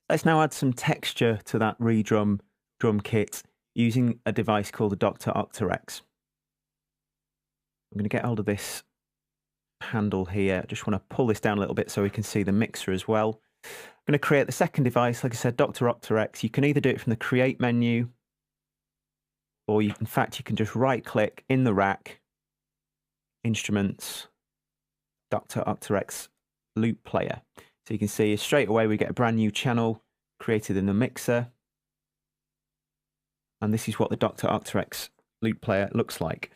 Let's now add some texture to that redrum drum kit using a device called the Octo Rex. I'm going to get hold of this handle here. I just want to pull this down a little bit so we can see the mixer as well. I'm going to create the second device, like I said, Octo Rex. You can either do it from the Create menu, or in fact, you can just right-click in the rack, Instruments, Octo Rex Loop Player. So you can see straight away we get a brand new channel created in the mixer. And this is what the Octo Rex Loop Player looks like.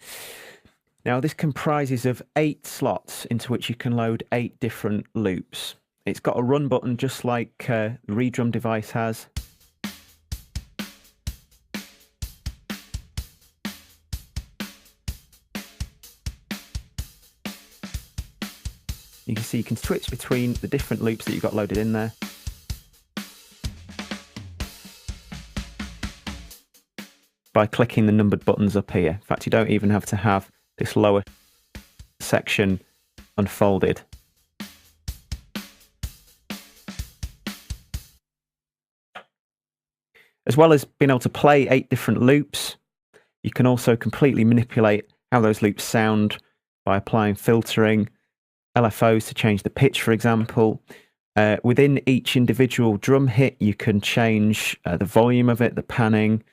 Now this comprises of 8 slots into which you can load 8 different loops. It's got a run button just like the redrum device has. You can see you can switch between the different loops that you've got loaded in there. By clicking the numbered buttons up here. In fact, you don't even have to have this lower section unfolded. As well as being able to play 8 different loops, you can also completely manipulate how those loops sound by applying filtering, LFOs to change the pitch, for example. Within each individual drum hit, you can change the volume of it, the panning,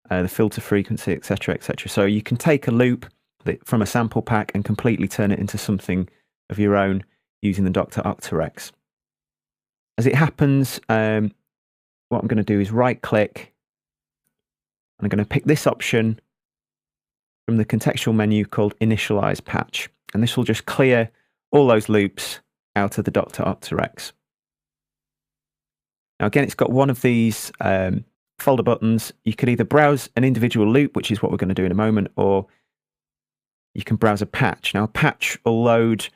the filter frequency, etc., etc. So you can take a loop from a sample pack and completely turn it into something of your own using the Octo Rex. As it happens, what I'm going to do is right-click, and I'm going to pick this option from the contextual menu called Initialize Patch, and this will just clear all those loops out of the Octo Rex. Now again, it's got one of these folder buttons. You could either browse an individual loop, which is what we're going to do in a moment, or you can browse a patch. Now a patch will load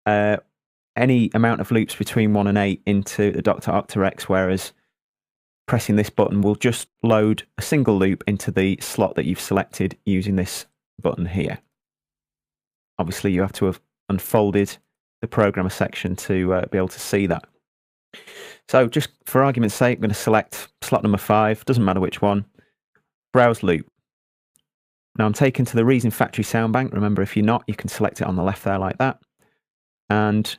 any amount of loops between 1 and 8 into the Octo Rex, whereas pressing this button will just load a single loop into the slot that you've selected using this button here. Obviously you have to have unfolded the programmer section to be able to see that. So just for argument's sake, I'm going to select slot number 5, doesn't matter which one, browse loop. Now I'm taken to the Reason Factory sound bank. Remember, if you're not, you can select it on the left there like that. And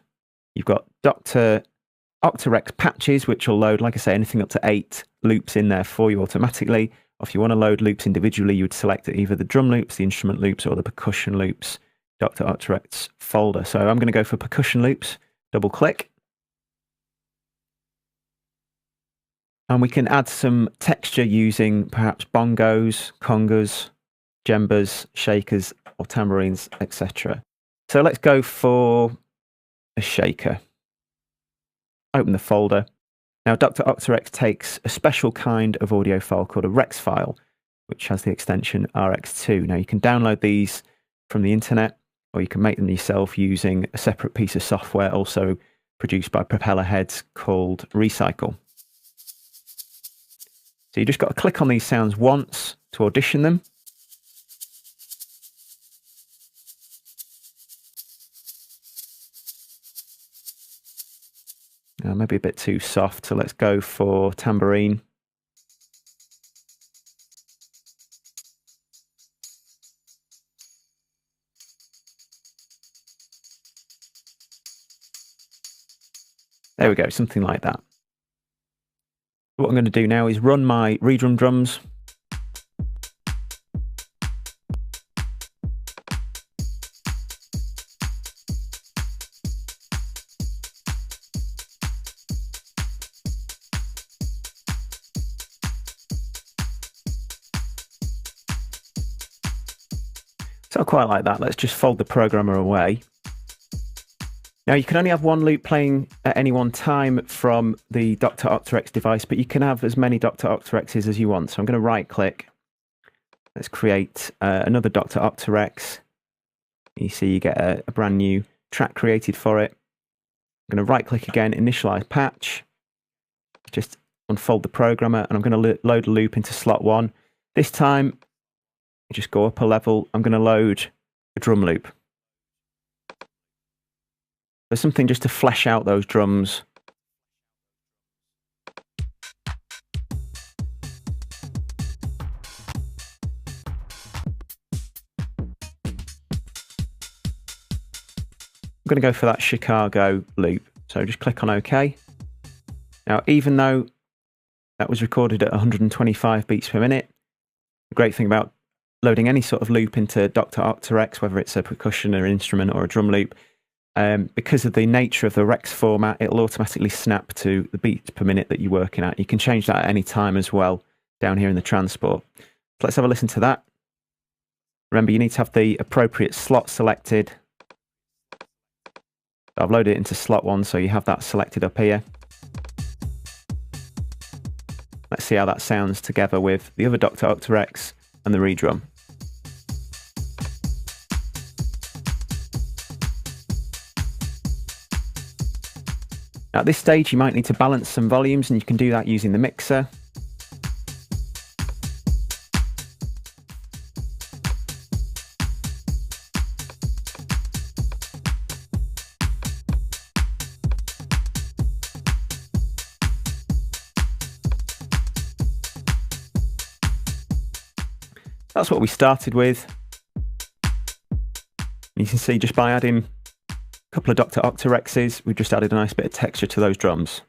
you've got Octo Rex patches, which will load, like I say, anything up to 8 loops in there for you automatically. Or if you want to load loops individually, you would select either the drum loops, the instrument loops, or the percussion loops, Octo Rex folder. So I'm going to go for percussion loops, double click. And we can add some texture using perhaps bongos, congas, djembas, shakers, or tambourines, etc. So let's go for a shaker. Open the folder. Now Octo Rex takes a special kind of audio file called a Rex file, which has the extension RX2. Now you can download these from the internet, or you can make them yourself using a separate piece of software also produced by Propeller Heads called Recycle. So you just got to click on these sounds once to audition them. Now maybe a bit too soft, so let's go for tambourine. There we go, something like that. What I'm going to do now is run my redrum drums. So I quite like that. Let's just fold the programmer away. Now you can only have one loop playing at any one time from the Octo Rex device, but you can have as many Octo Rexes as you want. So I'm going to right click. Let's create another Octo Rex. You see you get a brand new track created for it. I'm going to right click again, initialize patch. Just unfold the programmer, and I'm going to load a loop into slot 1. This time, just go up a level. I'm going to load a drum loop. There's something just to flesh out those drums. I'm going to go for that Chicago loop. So just click on OK. Now, even though that was recorded at 125 beats per minute, the great thing about loading any sort of loop into Dr. Octo Rex, whether it's a percussion or instrument or a drum loop, because of the nature of the Rex format, it'll automatically snap to the beats per minute that you're working at. You can change that at any time as well down here in the transport. So let's have a listen to that. Remember, you need to have the appropriate slot selected. I've loaded it into slot 1, so you have that selected up here. Let's see how that sounds together with the other Dr. Octo Rex and the redrum. Now, at this stage, you might need to balance some volumes, and you can do that using the mixer. That's what we started with. You can see just by adding a couple of Dr. Octo Rexes, we've just added a nice bit of texture to those drums.